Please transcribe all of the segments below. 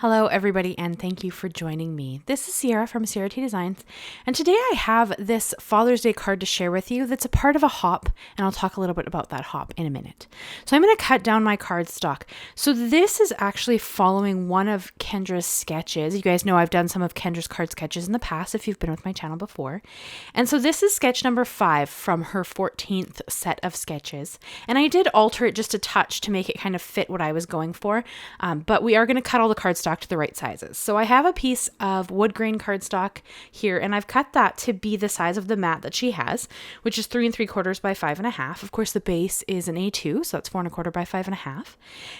Hello everybody and thank you for joining me. This is Ciara from Ciara T Designs, and today I have this Father's Day card to share with you that's a part of a hop, and I'll talk a little bit about that hop in a minute. So I'm going to cut down my cardstock. So this is actually following one of Kendra's sketches. You guys know I've done some of Kendra's card sketches in the past if you've been with my channel before. And so this is sketch number 5 from her 14th set of sketches. And I did alter it just a touch to make it kind of fit what I was going for, but we are going to cut all the cardstock to the right sizes. So I have a piece of wood grain cardstock here, and I've cut that to be the size of the mat that she has, which is 3 3/4 by 5 1/2. Of course, the base is an A2, so that's 4 1/4 by 5 1/2.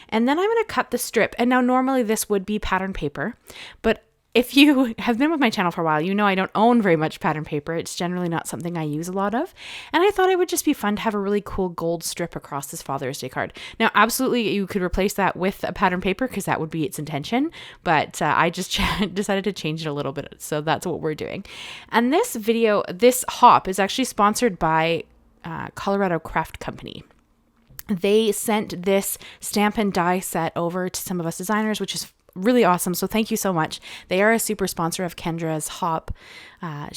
And then I'm going to cut the strip. And now normally this would be pattern paper, but if you have been with my channel for a while, you know I don't own very much pattern paper. It's generally not something I use a lot of. And I thought it would just be fun to have a really cool gold strip across this Father's Day card. Now, absolutely, you could replace that with a pattern paper because that would be its intention. But I just decided to change it a little bit. So that's what we're doing. And this hop is actually sponsored by Colorado Craft Company. They sent this stamp and die set over to some of us designers, which is really awesome. So thank you so much. They are a super sponsor of Kendra's hop.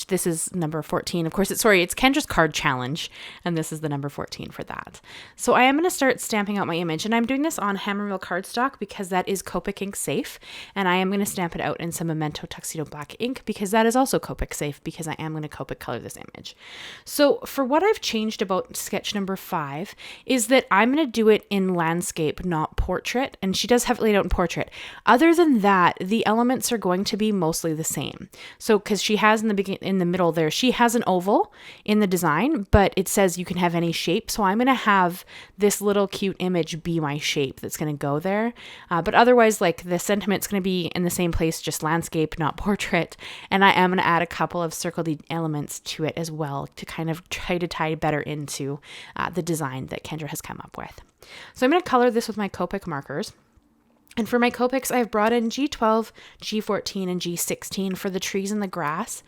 This is number 14. Of course, it's Kendra's card challenge, and this is the number 14 for that. So I am going to start stamping out my image, and I'm doing this on HammerMill Cardstock because that is Copic ink safe, and I am going to stamp it out in some Memento Tuxedo black ink because that is also Copic safe because I am going to Copic color this image. So for what I've changed about sketch number 5 is that I'm going to do it in landscape, not portrait, and she does have it laid out in portrait. Other than that, the elements are going to be mostly the same. So because she has in the middle there, she has an oval in the design, but it says you can have any shape. So I'm going to have this little cute image be my shape that's going to go there. But otherwise, like the sentiment's going to be in the same place, just landscape, not portrait. And I am going to add a couple of circled elements to it as well to kind of try to tie better into the design that Kendra has come up with. So I'm going to color this with my Copic markers. And for my Copics, I've brought in G12, G14, and G16 for the trees and the grass.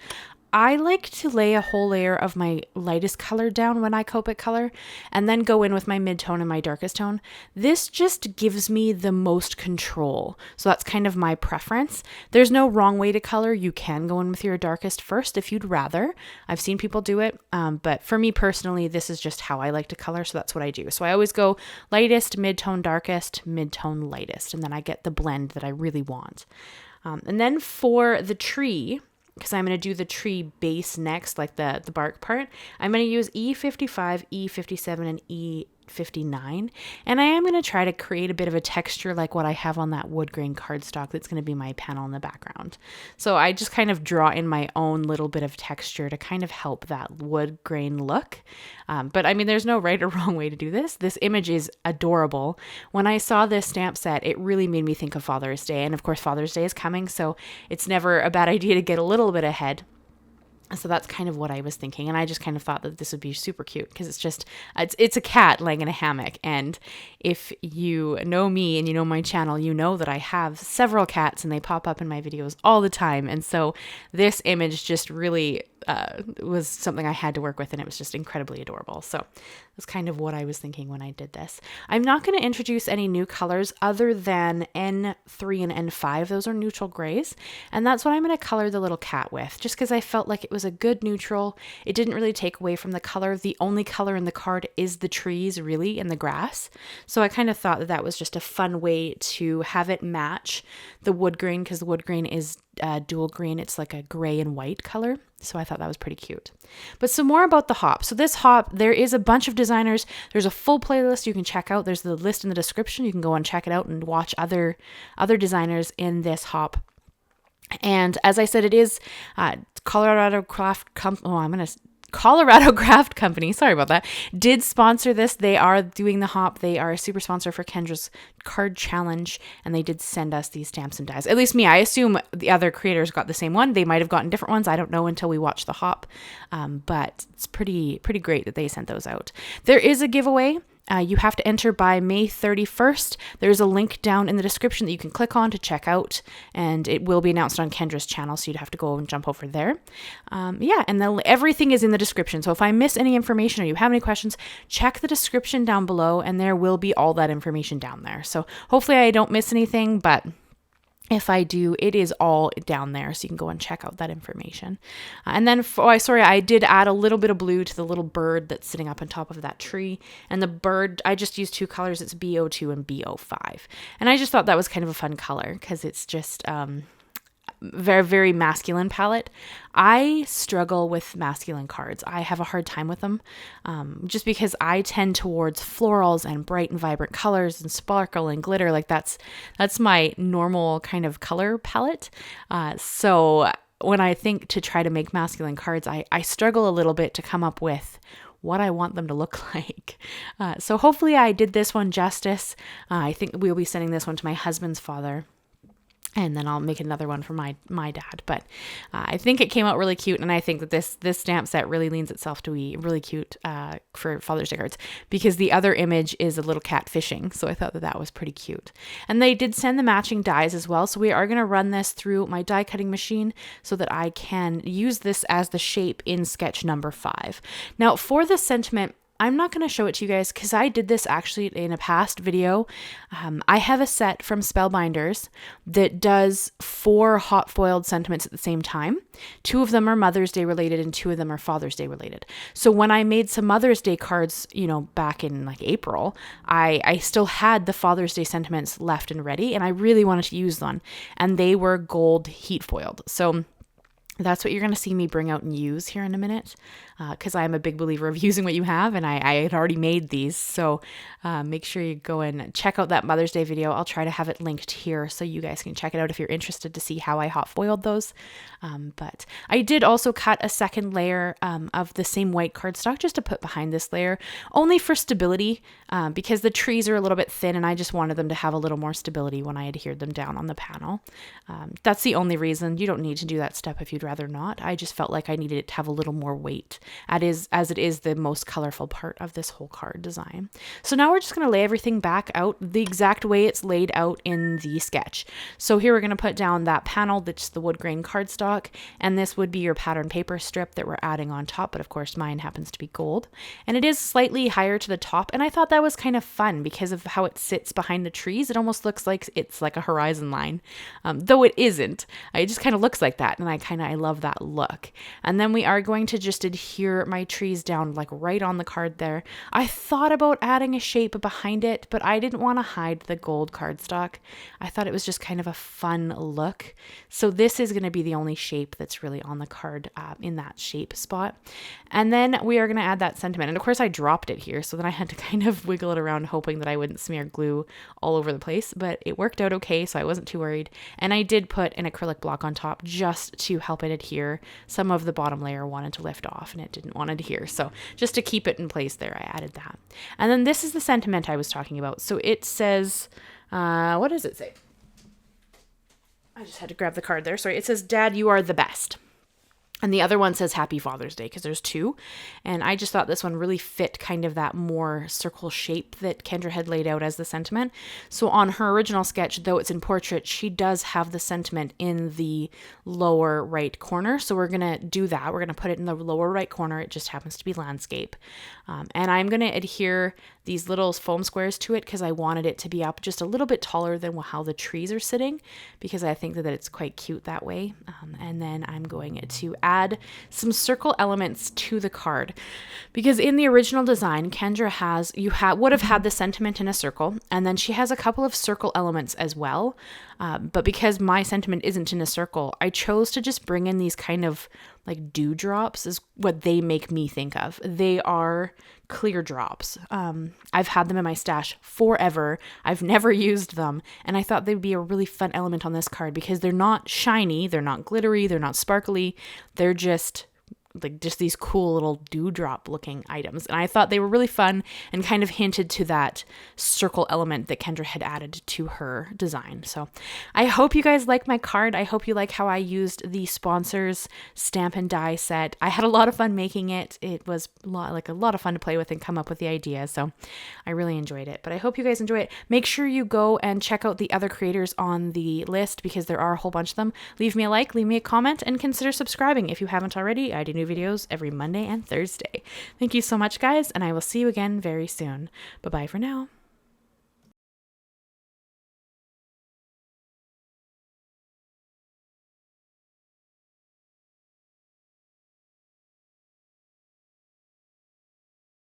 I like to lay a whole layer of my lightest color down when I Copic color and then go in with my mid-tone and my darkest tone. This just gives me the most control. So that's kind of my preference. There's no wrong way to color. You can go in with your darkest first if you'd rather. I've seen people do it, but for me personally, this is just how I like to color, so that's what I do. So I always go lightest, mid-tone, darkest, mid-tone, lightest, and then I get the blend that I really want. And then for the tree, because I'm going to do the tree base next, like the bark part, I'm going to use E55, E57, and E59. And I am going to try to create a bit of a texture like what I have on that wood grain cardstock that's going to be my panel in the background. So I just kind of draw in my own little bit of texture to kind of help that wood grain look. But I mean, there's no right or wrong way to do this. This image is adorable. When I saw this stamp set, it really made me think of Father's Day. And of course, Father's Day is coming, so it's never a bad idea to get a little bit ahead. So that's kind of what I was thinking. And I just kind of thought that this would be super cute because it's a cat laying in a hammock. And if you know me and you know my channel, you know that I have several cats and they pop up in my videos all the time. And so this image just really was something I had to work with, and it was just incredibly adorable. So that's kind of what I was thinking when I did this. I'm not going to introduce any new colors other than N3 and N5. Those are neutral grays, and that's what I'm going to color the little cat with, just because I felt like it was a good neutral. It didn't really take away from the color. The only color in the card is the trees, really, and the grass. So I kind of thought that that was just a fun way to have it match the wood grain, because the wood grain is dual green. It's like a gray and white color. So I thought that was pretty cute. But some more about the hop. So this hop, there is a bunch of designers. There's a full playlist you can check out. There's the list in the description. You can go and check it out and watch other designers in this hop. And as I said, it is Colorado Craft Company, sorry about that, did sponsor this. They are doing the hop. They are a super sponsor for Kendra's card challenge, and they did send us these stamps and dies. At least me. I assume the other creators got the same one. They might have gotten different ones. I don't know until we watch the hop, but it's pretty great that they sent those out. There is a giveaway. You have to enter by May 31st. There's a link down in the description that you can click on to check out, and it will be announced on Kendra's channel, so you'd have to go and jump over there. And then everything is in the description. So if I miss any information or you have any questions, check the description down below, and there will be all that information down there. So hopefully I don't miss anything, but If I do, it is all down there, so you can go and check out that information. And then, I did add a little bit of blue to the little bird that's sitting up on top of that tree. And the bird, I just used 2 colors. It's BO2 and BO5. And I just thought that was kind of a fun color because it's just very, very masculine palette. I struggle with masculine cards. I have a hard time with them just because I tend towards florals and bright and vibrant colors and sparkle and glitter. Like that's my normal kind of color palette. So when I think to try to make masculine cards, I struggle a little bit to come up with what I want them to look like. So hopefully I did this one justice. I think we'll be sending this one to my husband's father. And then I'll make another one for my dad. But I think it came out really cute. And I think that this stamp set really leans itself to be really cute for Father's Day cards. Because the other image is a little cat fishing. So I thought that was pretty cute. And they did send the matching dies as well. So we are going to run this through my die cutting machine so that I can use this as the shape in sketch number 5. Now for this sentiment, I'm not going to show it to you guys because I did this actually in a past video. I have a set from Spellbinders that does 4 hot foiled sentiments at the same time. 2 of them are Mother's Day related and 2 of them are Father's Day related. So when I made some Mother's Day cards, back in like April, I still had the Father's Day sentiments left and ready, and I really wanted to use them. And they were gold heat foiled. So that's what you're going to see me bring out and use here in a minute because I'm a big believer of using what you have, and I had already made these. So make sure you go and check out that Mother's Day video. I'll try to have it linked here so you guys can check it out if you're interested to see how I hot foiled those. But I did also cut a second layer of the same white cardstock just to put behind this layer, only for stability because the trees are a little bit thin and I just wanted them to have a little more stability when I adhered them down on the panel. That's the only reason. You don't need to do that step if you'd rather not. I just felt like I needed it to have a little more weight as it is the most colorful part of this whole card design. So now we're just going to lay everything back out the exact way it's laid out in the sketch. So here we're going to put down that panel that's the wood grain cardstock, and this would be your pattern paper strip that we're adding on top, but of course mine happens to be gold. And it is slightly higher to the top, and I thought that was kind of fun because of how it sits behind the trees. It almost looks like it's like a horizon line, though it isn't. It just kind of looks like that, and I love that look. And then we are going to just adhere my trees down like right on the card there. I thought about adding a shape behind it, but I didn't want to hide the gold cardstock. I thought it was just kind of a fun look. So this is going to be the only shape that's really on the card in that shape spot. And then we are going to add that sentiment. And of course I dropped it here, so then I had to kind of wiggle it around hoping that I wouldn't smear glue all over the place, but it worked out okay, so I wasn't too worried. And I did put an acrylic block on top just to help it adhere. Some of the bottom layer wanted to lift off and it didn't want to adhere, so just to keep it in place there, I added that. And then this is the sentiment I was talking about. So it says, what does it say? I just had to grab the card there. Sorry. It says, "Dad, you are the best." And the other one says Happy Father's Day because there's 2. And I just thought this one really fit kind of that more circle shape that Kendra had laid out as the sentiment. So on her original sketch, though it's in portrait, she does have the sentiment in the lower right corner. So we're going to do that. We're going to put it in the lower right corner. It just happens to be landscape. And I'm going to adhere these little foam squares to it because I wanted it to be up just a little bit taller than how the trees are sitting because I think that it's quite cute that way. And then I'm going to add some circle elements to the card because in the original design, Kendra would have had the sentiment in a circle, and then she has a couple of circle elements as well. But because my sentiment isn't in a circle, I chose to just bring in these kind of like dewdrops is what they make me think of. They are clear drops. I've had them in my stash forever. I've never used them. And I thought they'd be a really fun element on this card because they're not shiny, they're not glittery, they're not sparkly. They're just these cool little dewdrop looking items. And I thought they were really fun and kind of hinted to that circle element that Kendra had added to her design. So I hope you guys like my card. I hope you like how I used the sponsors stamp and die set. I had a lot of fun making it. It was a lot of fun to play with and come up with the idea. So I really enjoyed it, but I hope you guys enjoy it. Make sure you go and check out the other creators on the list because there are a whole bunch of them. Leave me a like, leave me a comment, and consider subscribing if you haven't already. I do new videos every Monday and Thursday. Thank you so much, guys, and I will see you again very soon. Bye-bye for now.